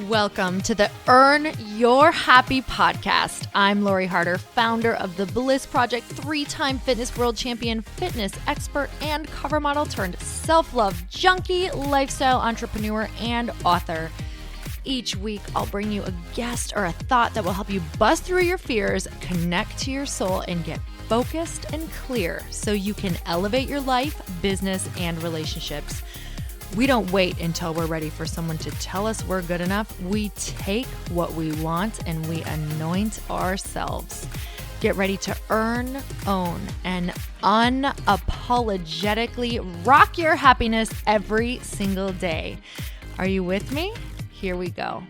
Welcome to the Earn Your Happy podcast. I'm Lori Harder, founder of the Bliss Project, 3-time fitness world champion, fitness expert, and cover model turned self-love junkie, lifestyle entrepreneur, and author. Each week, I'll bring you a guest or a thought that will help you bust through your fears, connect to your soul, and get focused and clear so you can elevate your life, business, and relationships. We don't wait until we're ready for someone to tell us we're good enough. We take what we want and we anoint ourselves. Get ready to earn, own, and unapologetically rock your happiness every single day. Are you with me? Here we go.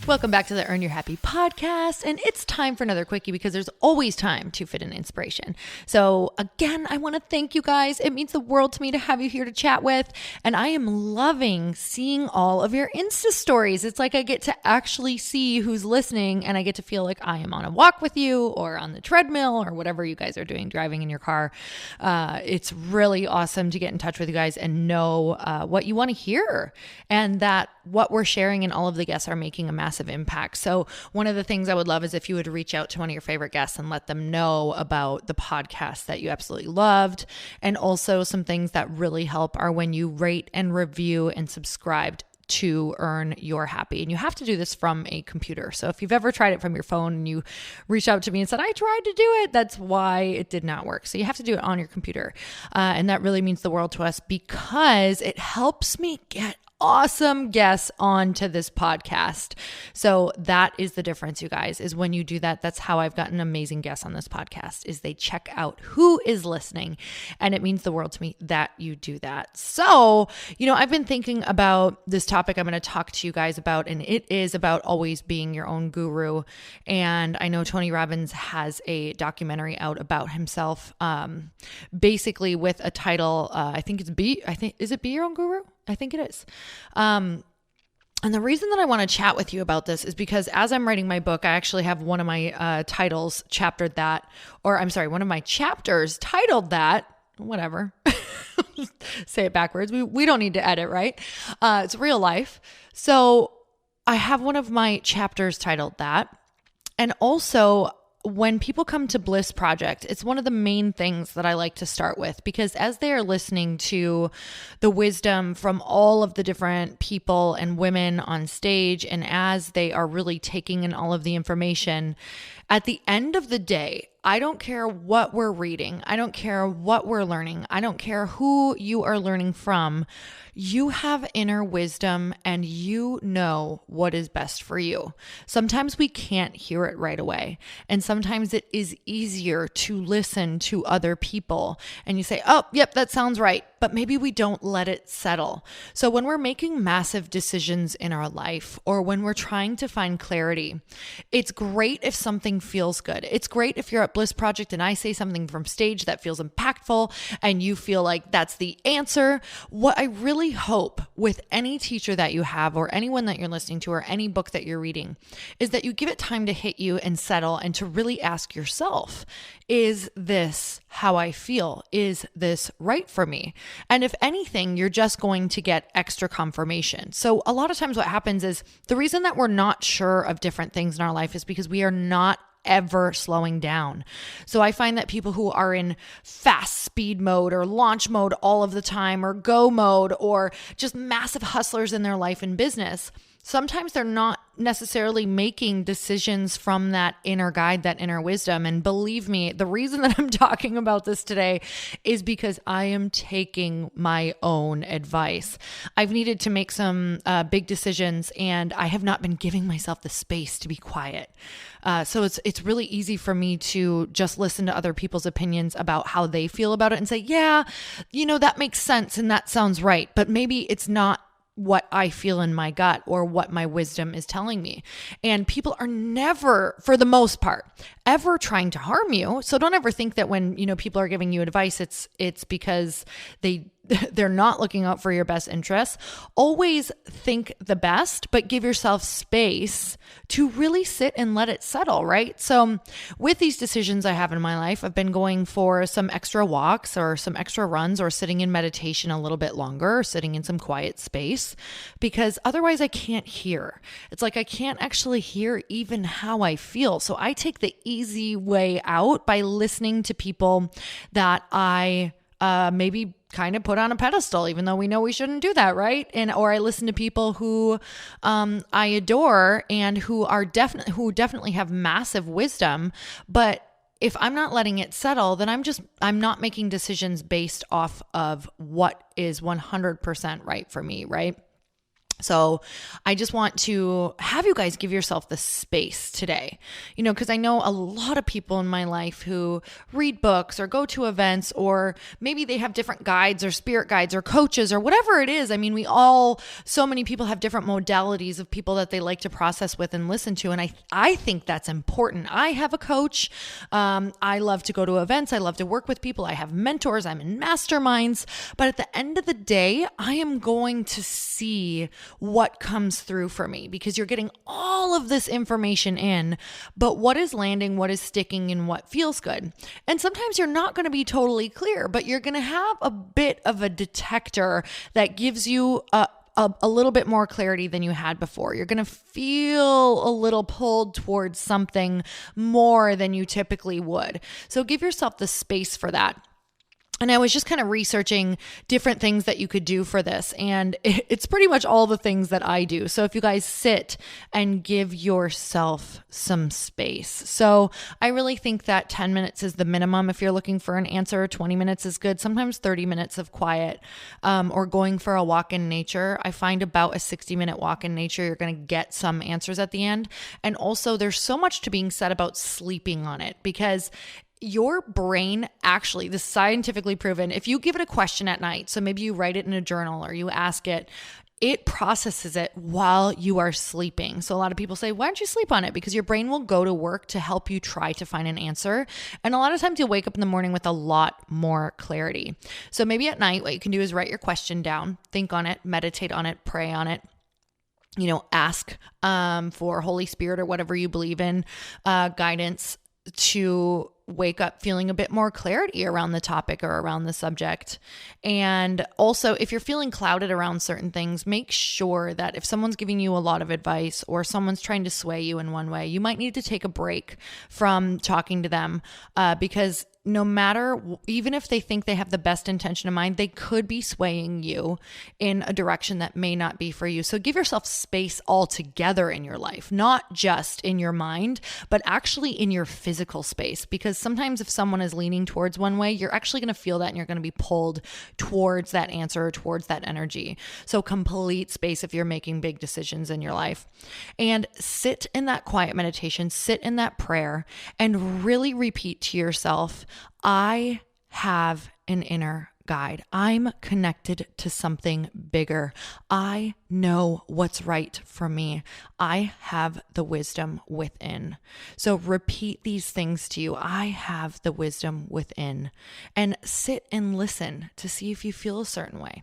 Welcome back to the Earn Your Happy podcast, and it's time for another quickie because there's always time to fit in inspiration. So again, I want to thank you guys. It means the world to me to have you here to chat with, and I am loving seeing all of your Insta stories. It's like I get to actually see who's listening, and I get to feel like I am on a walk with you or on the treadmill or whatever you guys are doing, driving in your car. It's really awesome to get in touch with you guys and know what you want to hear, and that what we're sharing and all of the guests are making a massive impact. So one of the things I would love is if you would reach out to one of your favorite guests and let them know about the podcast that you absolutely loved. And also some things that really help are when you rate and review and subscribe to Earn Your Happy. And you have to do this from a computer. So if you've ever tried it from your phone and you reached out to me and said, I tried to do it, that's why it did not work. So you have to do it on your computer. And that really means the world to us because it helps me get awesome guests onto this podcast. So that is the difference, you guys, is when you do that. That's how I've gotten amazing guests on this podcast, is they check out who is listening. And it means the world to me that you do that. So, I've been thinking about this topic I'm going to talk to you guys about, and it is about always being your own guru. And I know Tony Robbins has a documentary out about himself, basically with a title, is it Be Your Own Guru? I think it is. And the reason that I want to chat with you about this is because as I'm writing my book, I actually have one of my one of my chapters titled that, whatever, say it backwards. We don't need to edit, right? It's real life. So I have one of my chapters titled that. And also, when people come to Bliss Project, it's one of the main things that I like to start with, because as they are listening to the wisdom from all of the different people and women on stage, and as they are really taking in all of the information, at the end of the day, I don't care what we're reading. I don't care what we're learning. I don't care who you are learning from. You have inner wisdom and you know what is best for you. Sometimes we can't hear it right away. And sometimes it is easier to listen to other people and you say, oh, yep, that sounds right. But maybe we don't let it settle. So when we're making massive decisions in our life, or when we're trying to find clarity, it's great if something feels good. It's great if you're at Bliss Project and I say something from stage that feels impactful and you feel like that's the answer. What I really hope with any teacher that you have, or anyone that you're listening to, or any book that you're reading, is that you give it time to hit you and settle, and to really ask yourself, is this how I feel? Is this right for me? And if anything, you're just going to get extra confirmation. So a lot of times what happens is the reason that we're not sure of different things in our life is because we are not ever slowing down. So I find that people who are in fast speed mode or launch mode all of the time, or go mode, or just massive hustlers in their life and business, sometimes they're not necessarily making decisions from that inner guide, that inner wisdom. And believe me, the reason that I'm talking about this today is because I am taking my own advice. I've needed to make some big decisions, and I have not been giving myself the space to be quiet. So it's really easy for me to just listen to other people's opinions about how they feel about it and say, yeah, that makes sense and that sounds right, but maybe it's not what I feel in my gut or what my wisdom is telling me. And people are never, for the most part, ever trying to harm you. So don't ever think that when, people are giving you advice, it's because they they're not looking out for your best interests. Always think the best, but give yourself space to really sit and let it settle, right? So with these decisions I have in my life, I've been going for some extra walks or some extra runs or sitting in meditation a little bit longer, or sitting in some quiet space, because otherwise I can't hear. It's like I can't actually hear even how I feel. So I take the easy way out by listening to people that I maybe kind of put on a pedestal, even though we know we shouldn't do that, right? Or I listen to people who I adore and who definitely have massive wisdom. But if I'm not letting it settle, then I'm not making decisions based off of what is 100% right for me, right? So I just want to have you guys give yourself the space today, because I know a lot of people in my life who read books or go to events, or maybe they have different guides or spirit guides or coaches or whatever it is. I mean, so many people have different modalities of people that they like to process with and listen to. And I think that's important. I have a coach. I love to go to events. I love to work with people. I have mentors. I'm in masterminds. But at the end of the day, I am going to see what comes through for me, because you're getting all of this information in, but what is landing, what is sticking, and what feels good. And sometimes you're not going to be totally clear, but you're going to have a bit of a detector that gives you a little bit more clarity than you had before. You're going to feel a little pulled towards something more than you typically would. So give yourself the space for that. And I was just kind of researching different things that you could do for this. And it's pretty much all the things that I do. So if you guys sit and give yourself some space. So I really think that 10 minutes is the minimum. If you're looking for an answer, 20 minutes is good. Sometimes 30 minutes of quiet, or going for a walk in nature. I find about a 60-minute walk in nature, you're going to get some answers at the end. And also there's so much to being said about sleeping on it, because your brain, actually, this is scientifically proven, if you give it a question at night, so maybe you write it in a journal or you ask it, it processes it while you are sleeping. So a lot of people say, why don't you sleep on it? Because your brain will go to work to help you try to find an answer. And a lot of times you'll wake up in the morning with a lot more clarity. So maybe at night, what you can do is write your question down, think on it, meditate on it, pray on it. Ask for Holy Spirit or whatever you believe in, guidance to wake up feeling a bit more clarity around the topic or around the subject. And also, if you're feeling clouded around certain things, make sure that if someone's giving you a lot of advice or someone's trying to sway you in one way, you might need to take a break from talking to them, because no matter, even if they think they have the best intention in mind, they could be swaying you in a direction that may not be for you. So give yourself space altogether in your life, not just in your mind, but actually in your physical space. Because sometimes if someone is leaning towards one way, you're actually going to feel that and you're going to be pulled towards that answer, towards that energy. So complete space if you're making big decisions in your life. And sit in that quiet meditation, sit in that prayer, and really repeat to yourself, I have an inner guide. I'm connected to something bigger. I know what's right for me. I have the wisdom within. So repeat these things to you. I have the wisdom within. And sit and listen to see if you feel a certain way.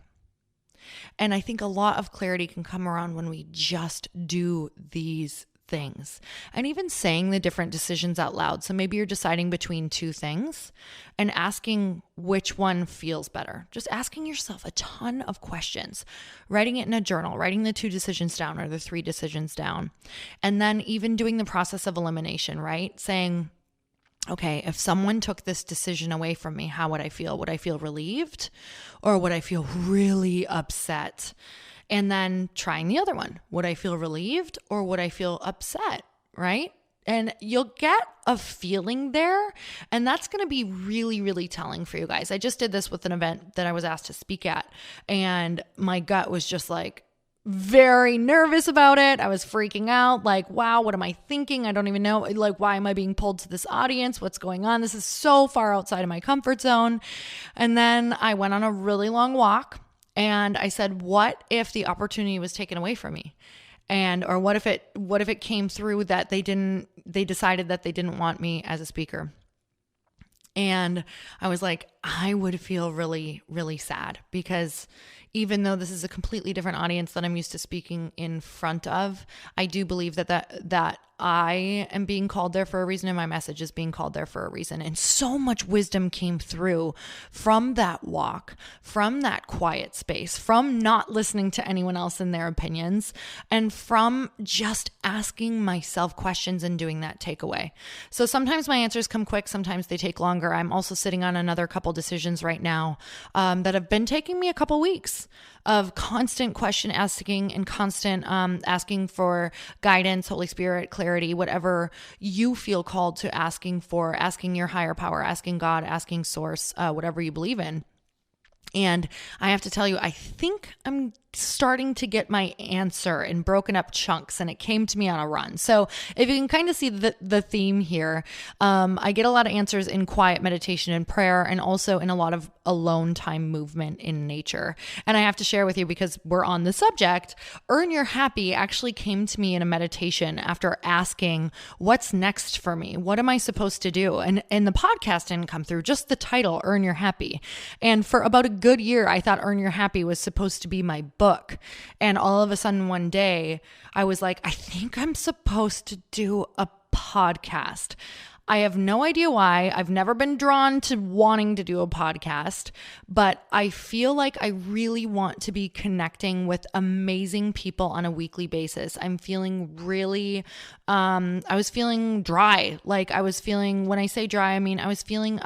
And I think a lot of clarity can come around when we just do these things, and even saying the different decisions out loud. So maybe you're deciding between two things and asking which one feels better. Just asking yourself a ton of questions, writing it in a journal, writing the 2 decisions down or the 3 decisions down. And then even doing the process of elimination, right? Saying, okay, if someone took this decision away from me, how would I feel? Would I feel relieved, or would I feel really upset? And then trying the other one. Would I feel relieved, or would I feel upset, right? And you'll get a feeling there, and that's going to be really, really telling for you guys. I just did this with an event that I was asked to speak at, and my gut was just like very nervous about it. I was freaking out, like, wow, what am I thinking? I don't even know. Like, why am I being pulled to this audience? What's going on? This is so far outside of my comfort zone. And then I went on a really long walk. And I said, what if the opportunity was taken away from me? Or what if it came through that they decided that they didn't want me as a speaker? And I was like, I would feel really, really sad because even though this is a completely different audience that I'm used to speaking in front of, I do believe that I am being called there for a reason and my message is being called there for a reason. And so much wisdom came through from that walk, from that quiet space, from not listening to anyone else and their opinions, and from just asking myself questions and doing that takeaway. So sometimes my answers come quick, sometimes they take longer. I'm also sitting on another couple decisions right now that have been taking me a couple weeks of constant question asking and constant asking for guidance, Holy Spirit, clarity, whatever you feel called to asking for, asking your higher power, asking God, asking source, whatever you believe in. And I have to tell you, I think I'm starting to get my answer in broken up chunks, and it came to me on a run. So if you can kind of see the theme here, I get a lot of answers in quiet meditation and prayer, and also in a lot of alone time movement in nature. And I have to share with you, because we're on the subject, Earn Your Happy actually came to me in a meditation after asking, what's next for me? What am I supposed to do? And the podcast didn't come through, just the title, Earn Your Happy. And for about a good year, I thought Earn Your Happy was supposed to be my book. And all of a sudden one day I was like, I think I'm supposed to do a podcast. I have no idea why. I've never been drawn to wanting to do a podcast, but I feel like I really want to be connecting with amazing people on a weekly basis. I'm feeling really, I was feeling dry. Like I was feeling, when I say dry, I mean, I was feeling,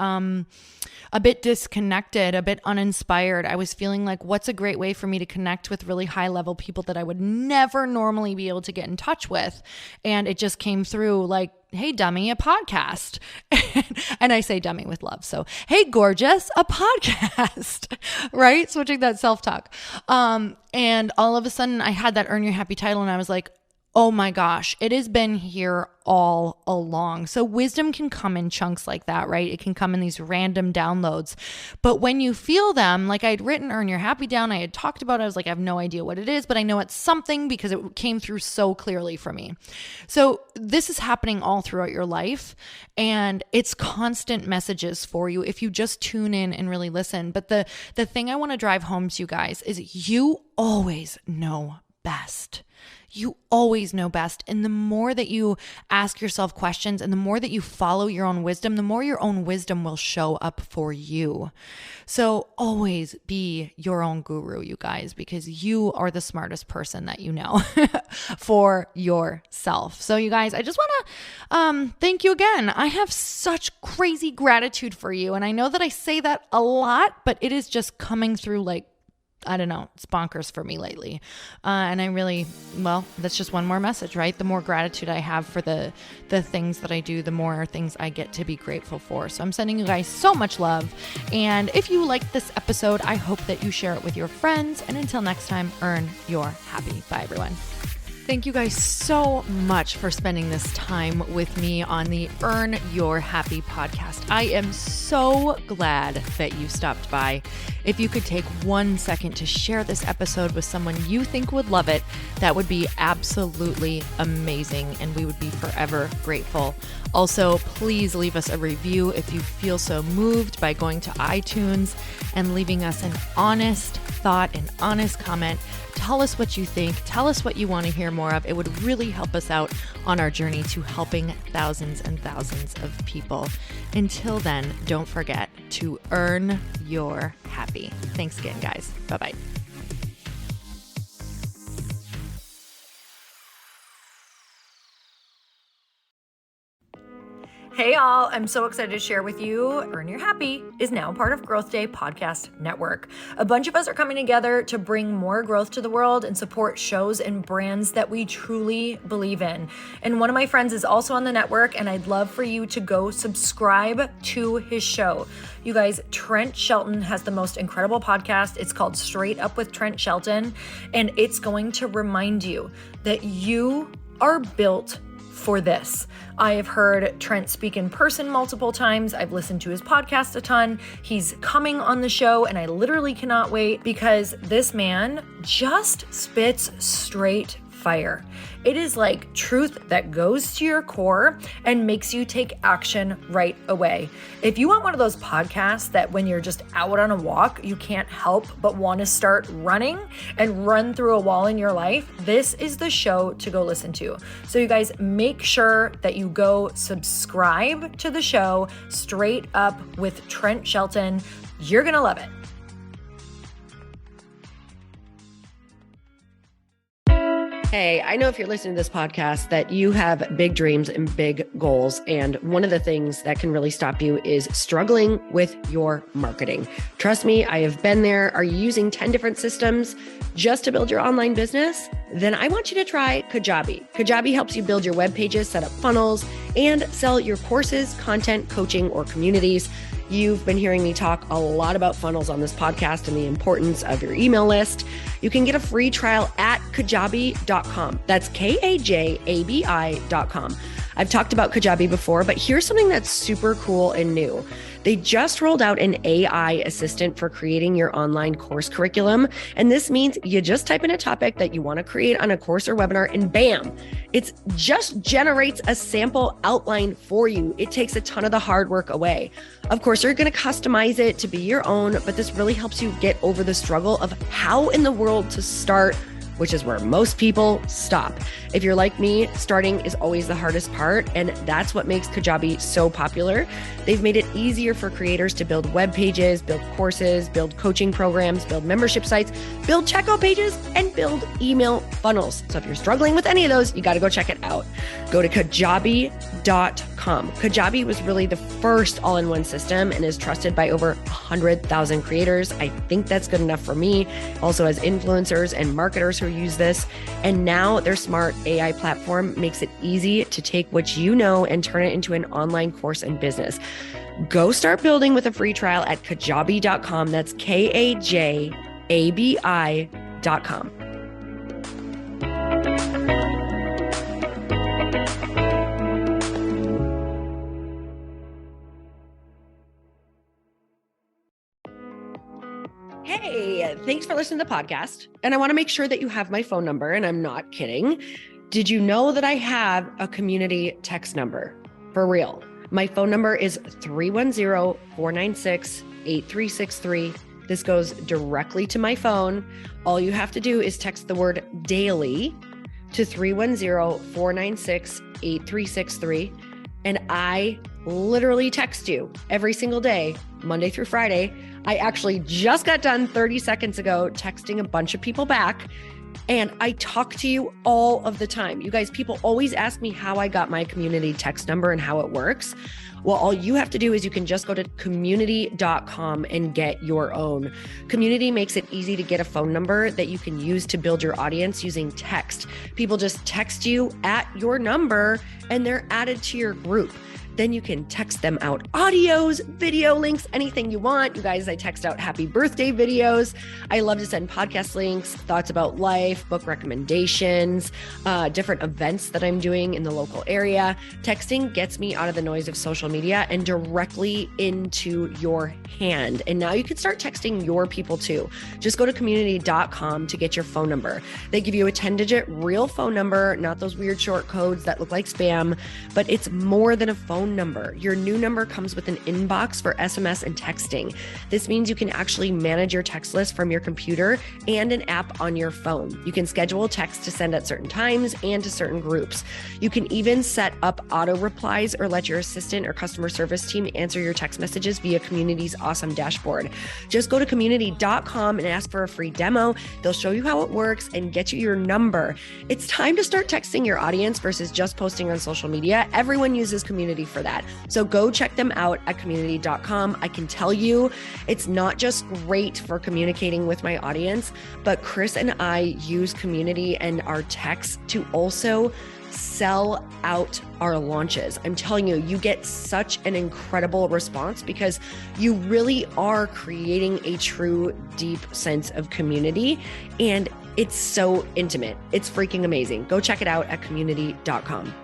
a bit disconnected, a bit uninspired. I was feeling like, what's a great way for me to connect with really high level people that I would never normally be able to get in touch with? And it just came through like, hey, dummy, a podcast. And I say dummy with love. So, hey, gorgeous, a podcast, right? Switching that self-talk. And all of a sudden I had that Earn Your Happy title and I was like, oh my gosh, it has been here all along. So wisdom can come in chunks like that, right? It can come in these random downloads. But when you feel them, like I'd written Earn Your Happy down, I had talked about it, I was like, I have no idea what it is, but I know it's something because it came through so clearly for me. So this is happening all throughout your life, and it's constant messages for you if you just tune in and really listen. But the thing I want to drive home to you guys is you always know best. You always know best. And the more that you ask yourself questions and the more that you follow your own wisdom, the more your own wisdom will show up for you. So always be your own guru, you guys, because you are the smartest person that you know for yourself. So you guys, I just want to thank you again. I have such crazy gratitude for you. And I know that I say that a lot, but it is just coming through like, I don't know, it's bonkers for me lately. And I really, well, that's just one more message, right? The more gratitude I have for the things that I do, the more things I get to be grateful for. So I'm sending you guys so much love. And if you liked this episode, I hope that you share it with your friends. And until next time, earn your happy. Bye, everyone. Thank you guys so much for spending this time with me on the Earn Your Happy podcast. I am so glad that you stopped by. If you could take 1 second to share this episode with someone you think would love it, that would be absolutely amazing, and we would be forever grateful. Also, please leave us a review if you feel so moved by going to iTunes and leaving us an honest thought, an honest comment. Tell us what you think. Tell us what you want to hear more of. It would really help us out on our journey to helping thousands and thousands of people. Until then, don't forget to earn your happy. Thanks again, guys. Bye-bye. Hey all, I'm so excited to share with you, Earn Your Happy is now part of Growth Day Podcast Network. A bunch of us are coming together to bring more growth to the world and support shows and brands that we truly believe in. And one of my friends is also on the network, and I'd love for you to go subscribe to his show. You guys, Trent Shelton has the most incredible podcast. It's called Straight Up with Trent Shelton, and it's going to remind you that you are built for this. I have heard Trent speak in person multiple times. I've listened to his podcast a ton. He's coming on the show, and I literally cannot wait because this man just spits straight fire. It is like truth that goes to your core and makes you take action right away. If you want one of those podcasts that when you're just out on a walk, you can't help but want to start running and run through a wall in your life, this is the show to go listen to. So you guys, make sure that you go subscribe to the show, Straight Up with Trent Shelton. You're going to love it. Hey, I know if you're listening to this podcast that you have big dreams and big goals. And one of the things that can really stop you is struggling with your marketing. Trust me, I have been there. Are you using 10 different systems just to build your online business? Then I want you to try Kajabi. Kajabi helps you build your web pages, set up funnels, and sell your courses, content, coaching, or communities. You've been hearing me talk a lot about funnels on this podcast and the importance of your email list. You can get a free trial at kajabi.com. That's Kajabi.com. I've talked about Kajabi before, but here's something that's super cool and new. They just rolled out an AI assistant for creating your online course curriculum. And this means you just type in a topic that you want to create on a course or webinar and bam, it just generates a sample outline for you. It takes a ton of the hard work away. Of course, you're going to customize it to be your own, but this really helps you get over the struggle of how in the world to start, which is where most people stop. If you're like me, starting is always the hardest part, and that's what makes Kajabi so popular. They've made it easier for creators to build web pages, build courses, build coaching programs, build membership sites, build checkout pages, and build email funnels. So if you're struggling with any of those, you got to go check it out. Go to Kajabi.com. Kajabi was really the first all-in-one system and is trusted by over 100,000 creators. I think that's good enough for me. Also, as influencers and marketers who use this. And now their smart AI platform makes it easy to take what you know and turn it into an online course and business. Go start building with a free trial at Kajabi.com. That's Kajabi.com. Hey, thanks for listening to the podcast. And I want to make sure that you have my phone number, and I'm not kidding. Did you know that I have a community text number? For real. My phone number is 310-496-8363. This goes directly to my phone. All you have to do is text the word daily to 310-496-8363. And I literally text you every single day, Monday through Friday. I actually just got done 30 seconds ago texting a bunch of people back, and I talk to you all of the time. You guys, people always ask me how I got my community text number and how it works. Well, all you have to do is you can just go to community.com and get your own. Community makes it easy to get a phone number that you can use to build your audience using text. People just text you at your number and they're added to your group. Then you can text them out audios, video links, anything you want. You guys, I text out happy birthday videos. I love to send podcast links, thoughts about life, book recommendations, different events that I'm doing in the local area. Texting gets me out of the noise of social media and directly into your hand. And now you can start texting your people too. Just go to community.com to get your phone number. They give you a 10-digit real phone number, not those weird short codes that look like spam, but it's more than a phone number. Your new number comes with an inbox for SMS and texting. This means you can actually manage your text list from your computer and an app on your phone. You can schedule text to send at certain times and to certain groups. You can even set up auto replies or let your assistant or customer service team answer your text messages via Community's awesome dashboard. Just go to community.com and ask for a free demo. They'll show you how it works and get you your number. It's time to start texting your audience versus just posting on social media. Everyone uses Community for that. So go check them out at community.com. I can tell you it's not just great for communicating with my audience, but Chris and I use Community and our texts to also sell out our launches. I'm telling you, you get such an incredible response because you really are creating a true, deep sense of community. And it's so intimate. It's freaking amazing. Go check it out at community.com.